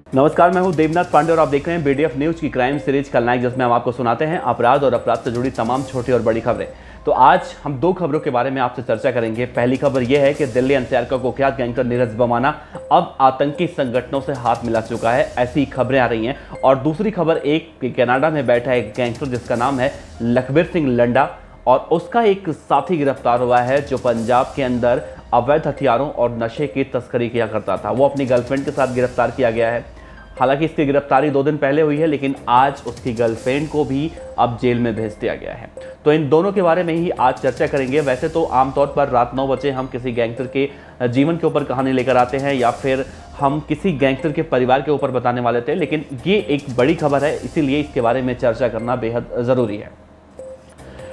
नमस्कार, मैं हूं देवनाथ पांडे और आप देख रहे हैं बीडीएफ न्यूज की क्राइम सीरीज खलनायक, जिसमें हम आपको सुनाते हैं अपराध और अपराध से जुड़ी तमाम छोटी और बड़ी खबरें। तो आज हम दो खबरों के बारे में आपसे चर्चा करेंगे। पहली खबर यह है कि दिल्ली एनसीआर का कुख्यात गैंगस्टर नीरज बमाना अब आतंकी संगठनों से हाथ मिला चुका है, ऐसी खबरें आ रही हैं। और दूसरी खबर एक कनाडा में बैठा एक गैंगस्टर जिसका नाम है लखबीर सिंह लंडा, और उसका एक साथी गिरफ्तार हुआ है जो पंजाब के अंदर अवैध हथियारों और नशे की तस्करी किया करता था। वो अपनी गर्लफ्रेंड के साथ गिरफ्तार किया गया है। हालांकि इसकी गिरफ्तारी 2 दिन पहले हुई है, लेकिन आज उसकी गर्लफ्रेंड को भी अब जेल में भेज दिया गया है। तो इन दोनों के बारे में ही आज चर्चा करेंगे। वैसे तो आमतौर पर रात 9 बजे हम किसी गैंगस्टर के जीवन के ऊपर कहानी लेकर आते हैं या फिर हम किसी गैंगस्टर के परिवार के ऊपर बताने वाले थे, लेकिन ये एक बड़ी खबर है, इसीलिए इसके बारे में चर्चा करना बेहद ज़रूरी है।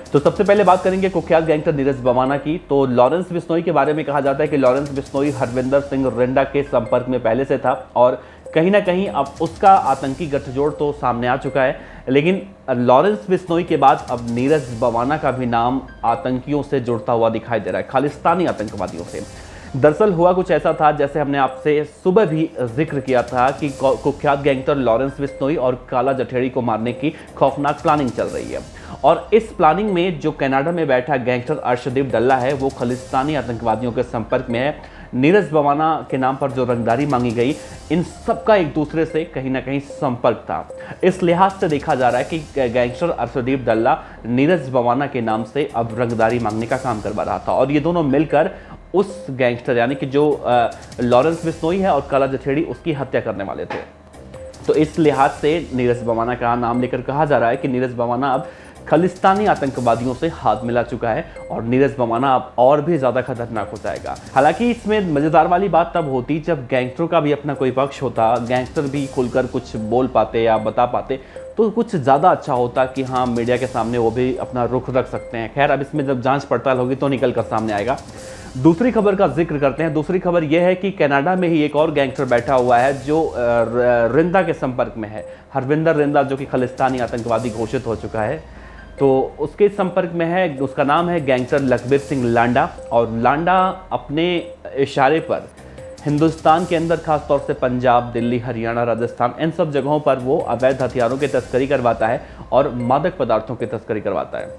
तो सबसे पहले बात करेंगे कुख्यात गैंगस्टर नीरज बमाना की। तो लॉरेंस बिश्नोई के बारे में कहा जाता है कि लॉरेंस बिश्नोई हरविंदर सिंह रिंडा के संपर्क में पहले से था और कहीं ना कहीं अब उसका आतंकी गठजोड़ तो सामने आ चुका है, लेकिन लॉरेंस बिश्नोई के बाद अब नीरज बमाना का भी नाम आतंकियों से जुड़ता हुआ दिखाई दे रहा है, खालिस्तानी आतंकवादियों से। दरअसल हुआ कुछ ऐसा था, जैसे हमने आपसे सुबह भी जिक्र किया था कि कुख्यात गैंगस्टर लॉरेंस बिश्नोई और काला जठेड़ी को मारने की खौफनाक प्लानिंग चल रही है। और इस प्लानिंग में जो कनाडा में बैठा गैंगस्टर अर्शदीप डल्ला है, वो खालिस्तानी आतंकवादियों के संपर्क में है। नीरज बमाना के नाम पर जो रंगदारी मांगी गई, इन सबका एक दूसरे से कहीं ना कहीं संपर्क था। इस लिहाज से देखा जा रहा है कि गैंगस्टर अर्शदीप डल्ला नीरज बमाना के नाम से अब रंगदारी मांगने का काम करवा रहा था, और ये दोनों मिलकर उस गैंगस्टर यानी कि जो लॉरेंस बिश्नोई है और काला जठेड़ी, उसकी हत्या करने वाले थे। तो इस लिहाज से नीरज बमाना का नाम लेकर कहा जा रहा है कि नीरज बमाना अब खालिस्तानी आतंकवादियों से हाथ मिला चुका है और नीरज बमाना अब और भी ज़्यादा खतरनाक हो जाएगा। हालांकि इसमें मज़ेदार वाली बात तब होती जब गैंगस्टरों का भी अपना कोई पक्ष होता, गैंगस्टर भी खुलकर कुछ बोल पाते या बता पाते, तो कुछ ज़्यादा अच्छा होता कि हाँ, मीडिया के सामने वो भी अपना रुख रख सकते हैं। खैर, अब इसमें जब जाँच पड़ताल होगी तो निकल कर सामने आएगा। दूसरी खबर का जिक्र करते हैं। दूसरी खबर यह है कि कनाडा में ही एक और गैंगस्टर बैठा हुआ है जो रिंदा के संपर्क में है। हरविंदर रिंदा, जो कि खालिस्तानी आतंकवादी घोषित हो चुका है, तो उसके संपर्क में है। उसका नाम है गैंगस्टर लखबीर सिंह लांडा, और लांडा अपने इशारे पर हिंदुस्तान के अंदर खासतौर से पंजाब, दिल्ली, हरियाणा, राजस्थान, इन सब जगहों पर वो अवैध हथियारों की तस्करी करवाता है और मादक पदार्थों की तस्करी करवाता है।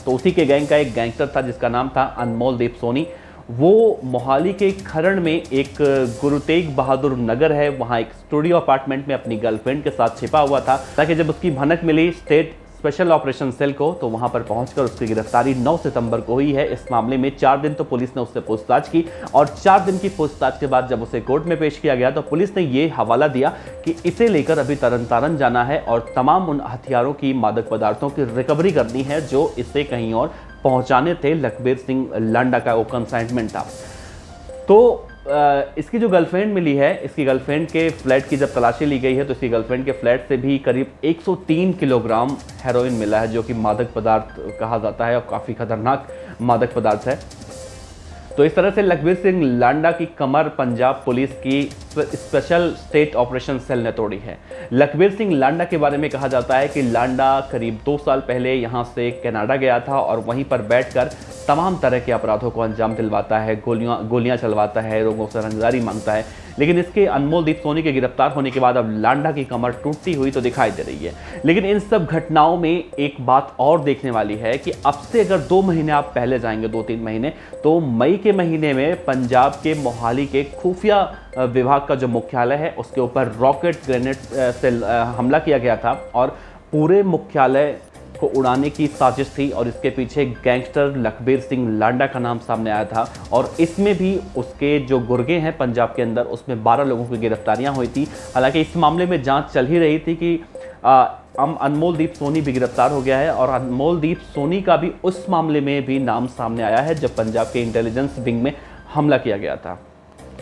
तो उसी के गैंग का एक गैंगस्टर था जिसका नाम था अनमोलदीप सोनी। वो मोहाली के खरड़ में एक गुरु तेग बहादुर नगर है, वहाँ एक स्टूडियो अपार्टमेंट में अपनी गर्लफ्रेंड के साथ छिपा हुआ था, ताकि जब उसकी भनक मिली स्टेट स्पेशल ऑपरेशन सेल को, तो वहां पर पहुंचकर उसकी गिरफ्तारी 9 सितंबर को हुई है। इस मामले में 4 दिन तो पुलिस ने उससे पूछताछ की, और 4 दिन की पूछताछ के बाद जब उसे कोर्ट में पेश किया गया तो पुलिस ने ये हवाला दिया कि इसे लेकर अभी तरन तारन जाना है और तमाम उन हथियारों की, मादक पदार्थों की रिकवरी करनी है जो इसे कहीं और पहुंचाने थे। लखबीर सिंह लांडा का वो कंसाइनमेंट था। तो इसकी जो गर्लफ्रेंड मिली है, इसकी गर्लफ्रेंड के फ्लैट की जब तलाशी ली गई है तो इसकी गर्लफ्रेंड के फ्लैट से भी करीब 103 किलोग्राम हेरोइन मिला है, जो कि मादक पदार्थ कहा जाता है और काफ़ी खतरनाक मादक पदार्थ है। तो इस तरह से लखबीर सिंह लांडा की कमर पंजाब पुलिस की स्पेशल स्टेट ऑपरेशन सेल ने तोड़ी है। लखबीर सिंह लांडा के बारे में कहा जाता है कि लांडा करीब 2 साल पहले यहाँ से कनाडा गया था और वहीं पर बैठकर तमाम तरह के अपराधों को अंजाम दिलवाता है, गोलियां चलवाता है, लोगों से रंगदारी मांगता है। लेकिन इसके अनमोलदीप सोनी के गिरफ्तार होने के बाद अब लांडा की कमर टूटती हुई तो दिखाई दे रही है। लेकिन इन सब घटनाओं में एक बात और देखने वाली है कि अब से अगर 2 महीने आप पहले जाएंगे, 2-3 महीने, तो मई के महीने में पंजाब के मोहाली के खुफिया विभाग का जो मुख्यालय है उसके ऊपर रॉकेट ग्रेनेड से हमला किया गया था और पूरे मुख्यालय को उड़ाने की साजिश थी, और इसके पीछे गैंगस्टर लखबीर सिंह लांडा का नाम सामने आया था। और इसमें भी उसके जो गुर्गे हैं पंजाब के अंदर, उसमें 12 लोगों की गिरफ्तारियां हुई थी। हालांकि इस मामले में जांच चल ही रही थी कि अनमोलदीप सोनी भी गिरफ्तार हो गया है, और अनमोलदीप सोनी का भी उस मामले में भी नाम सामने आया है जब पंजाब के इंटेलिजेंस विंग में हमला किया गया था।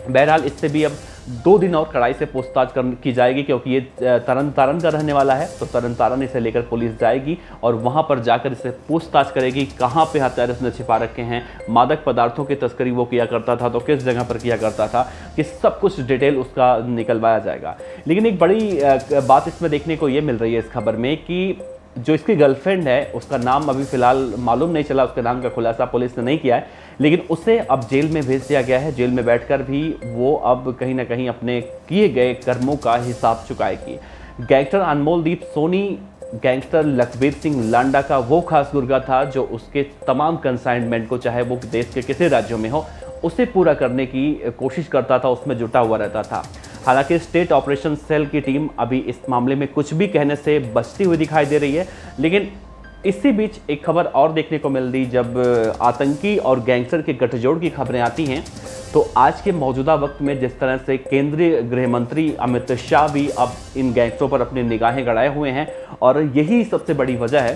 बहरहाल इससे भी अब 2 दिन और कड़ाई से पूछताछ की जाएगी, क्योंकि ये तरन तारन का रहने वाला है। तो तरन तारन इसे लेकर पुलिस जाएगी और वहां पर जाकर इसे पूछताछ करेगी, कहां पे हथियार उसने छिपा रखे हैं, मादक पदार्थों की तस्करी वो किया करता था तो किस जगह पर किया करता था, कि सब कुछ डिटेल उसका निकलवाया जाएगा। लेकिन एक बड़ी बात इसमें देखने को ये मिल रही है इस खबर में कि जो इसकी गर्लफ्रेंड है उसका नाम अभी फिलहाल मालूम नहीं चला, उसके नाम का खुलासा पुलिस ने नहीं किया है, लेकिन उसे अब जेल में भेज दिया गया है। जेल में बैठकर भी वो अब कहीं ना कहीं अपने किए गए कर्मों का हिसाब चुकाएगी। गैंगस्टर अनमोलदीप सोनी गैंगस्टर लखबीर सिंह लांडा का वो खास गुर्गा था जो उसके तमाम कंसाइनमेंट को, चाहे वो देश के किसी राज्यों में हो, उसे पूरा करने की कोशिश करता था, उसमें जुटा हुआ रहता था। हालांकि स्टेट ऑपरेशन सेल की टीम अभी इस मामले में कुछ भी कहने से बचती हुई दिखाई दे रही है। लेकिन इसी बीच एक खबर और देखने को मिल रही, जब आतंकी और गैंगस्टर के गठजोड़ की खबरें आती हैं तो आज के मौजूदा वक्त में जिस तरह से केंद्रीय गृह मंत्री अमित शाह भी अब इन गैंगस्टरों पर अपनी निगाहें गड़ाए हुए हैं, और यही सबसे बड़ी वजह है।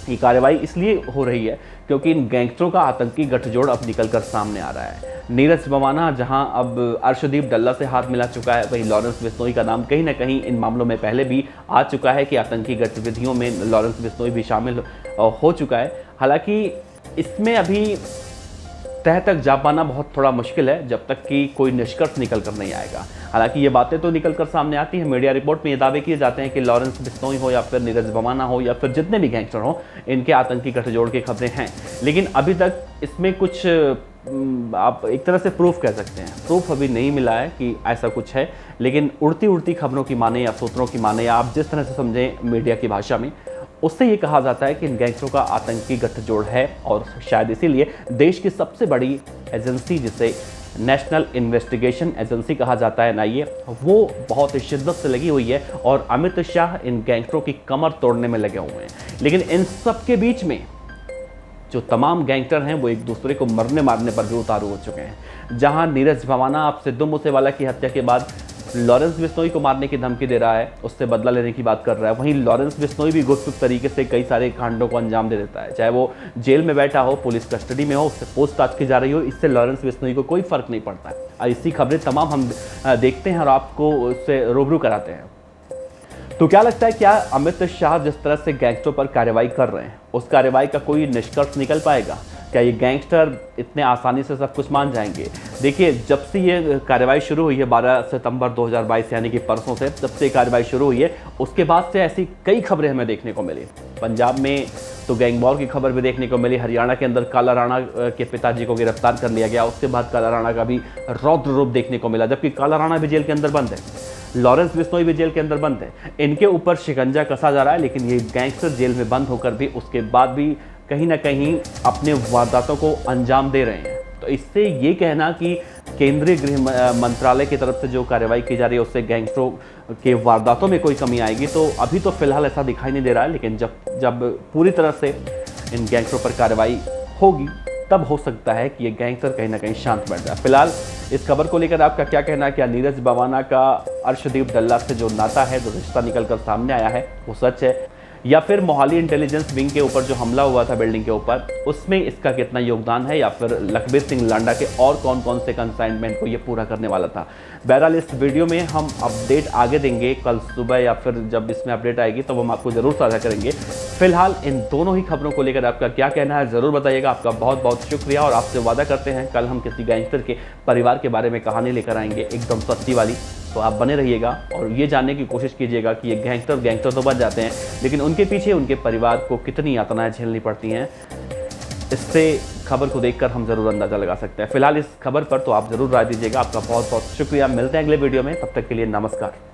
ये कार्रवाई इसलिए हो रही है क्योंकि इन गैंगस्टरों का आतंकी गठजोड़ अब निकलकर सामने आ रहा है। नीरज बवाना जहां अब अर्शदीप डल्ला से हाथ मिला चुका है, वहीं लॉरेंस बिश्नोई का नाम कहीं ना कहीं इन मामलों में पहले भी आ चुका है कि आतंकी गतिविधियों में लॉरेंस बिश्नोई भी शामिल हो चुका है। हालांकि इसमें अभी तह तक जा पाना बहुत थोड़ा मुश्किल है जब तक कि कोई निष्कर्ष निकल कर नहीं आएगा। हालांकि ये बातें तो निकल कर सामने आती हैं, मीडिया रिपोर्ट में ये दावे किए जाते हैं कि लॉरेंस बिश्नोई हो या फिर नीरज बवाना हो या फिर जितने भी गैंगस्टर हो, इनके आतंकी गठजोड़ की खबरें हैं। लेकिन अभी तक इसमें कुछ आप एक तरह से प्रूफ कह सकते हैं, प्रूफ अभी नहीं मिला है कि ऐसा कुछ है। लेकिन उड़ती उड़ती खबरों की माने या सूत्रों की माने, या आप जिस तरह से समझें मीडिया की भाषा में, उससे ये कहा जाता है कि इन गैंगस्टरों का आतंकी गठजोड़ है। और शायद इसीलिए देश की सबसे बड़ी एजेंसी, जिसे नेशनल इन्वेस्टिगेशन एजेंसी कहा जाता है एनआईए, वो बहुत ही शिद्दत से लगी हुई है और अमित शाह इन गैंगस्टरों की कमर तोड़ने में लगे हुए हैं। लेकिन इन सब के बीच में जो तमाम गैंगस्टर हैं वो एक दूसरे को मरने मारने पर भी उतारू हो चुके हैं। जहां नीरज भवाना अब सिद्धू मूसेवाला की हत्या के बाद लॉरेंस बिश्नोई को मारने की धमकी दे रहा है, उससे बदला लेने की बात कर रहा है, वहीं लॉरेंस बिश्नोई भी गुप्त तरीके से कई सारे कांडों को अंजाम दे देता है। चाहे वो जेल में बैठा हो, पुलिस कस्टडी में हो, उससे पूछताछ की जा रही हो, इससे लॉरेंस बिश्नोई को कोई फर्क नहीं पड़ता है। और इसी खबरें तमाम हम देखते हैं और आपको उससे रूबरू कराते हैं। तो क्या लगता है, क्या अमित शाह जिस तरह से गैंगस्टरों पर कार्रवाई कर रहे हैं, उस कार्रवाई का कोई निष्कर्ष निकल पाएगा? क्या ये गैंगस्टर इतने आसानी से सब कुछ मान जाएंगे? देखिए, जब से ये कार्रवाई शुरू हुई है 12 सितंबर 2022 यानी कि परसों से, जब से कार्रवाई शुरू हुई है, उसके बाद से ऐसी कई खबरें हमें देखने को मिली। पंजाब में तो गैंग वॉर की खबर भी देखने को मिली, हरियाणा के अंदर काला राणा के पिताजी को गिरफ्तार कर लिया गया, उसके बाद काला राणा का भी रौद्र रूप देखने को मिला, जबकि काला राणा भी जेल के अंदर बंद है, लॉरेंस बिश्नोई भी जेल के अंदर बंद है। इनके ऊपर शिकंजा कसा जा रहा है, लेकिन ये गैंगस्टर जेल में बंद होकर भी उसके बाद भी कहीं ना कहीं अपने वारदातों को अंजाम दे रहे हैं। तो इससे ये कहना कि केंद्रीय गृह मंत्रालय की तरफ से जो कार्रवाई की जा रही है उससे गैंगस्टरों के वारदातों में कोई कमी आएगी, तो अभी तो फिलहाल ऐसा दिखाई नहीं दे रहा है। लेकिन जब पूरी तरह से इन गैंगस्टरों पर कार्रवाई होगी, तब हो सकता है कि ये गैंगस्टर कहीं ना कहीं शांत बैठ जाए। फिलहाल इस खबर को लेकर आपका क्या कहना है? क्या नीरज बवाना का अर्शदीप डल्ला से जो नाता है, जो रिश्ता निकलकर सामने आया है, वो सच है, या फिर मोहाली इंटेलिजेंस विंग के ऊपर जो हमला हुआ था बिल्डिंग के ऊपर, उसमें इसका कितना योगदान है, या फिर लखबीर सिंह लांडा के और कौन कौन से कंसाइनमेंट को ये पूरा करने वाला था? बहरहाल इस वीडियो में हम अपडेट आगे देंगे, कल सुबह या फिर जब इसमें अपडेट आएगी तो हम आपको जरूर साझा करेंगे। फिलहाल इन दोनों ही खबरों को लेकर आपका क्या कहना है जरूर बताइएगा। आपका बहुत बहुत शुक्रिया, और आपसे वादा करते हैं कल हम किसी गैंगस्टर के परिवार के बारे में कहानी लेकर आएंगे, एकदम सच्ची वाली। तो आप बने रहिएगा और ये जानने की कोशिश कीजिएगा कि ये गैंगस्टर तो बच जाते हैं, लेकिन उनके पीछे उनके परिवार को कितनी यातनाएं झेलनी पड़ती हैं, इससे खबर को देखकर हम जरूर अंदाजा लगा सकते हैं। फिलहाल इस खबर पर तो आप जरूर राय दीजिएगा। आपका बहुत बहुत शुक्रिया। मिलते हैं अगले वीडियो में, तब तक के लिए नमस्कार।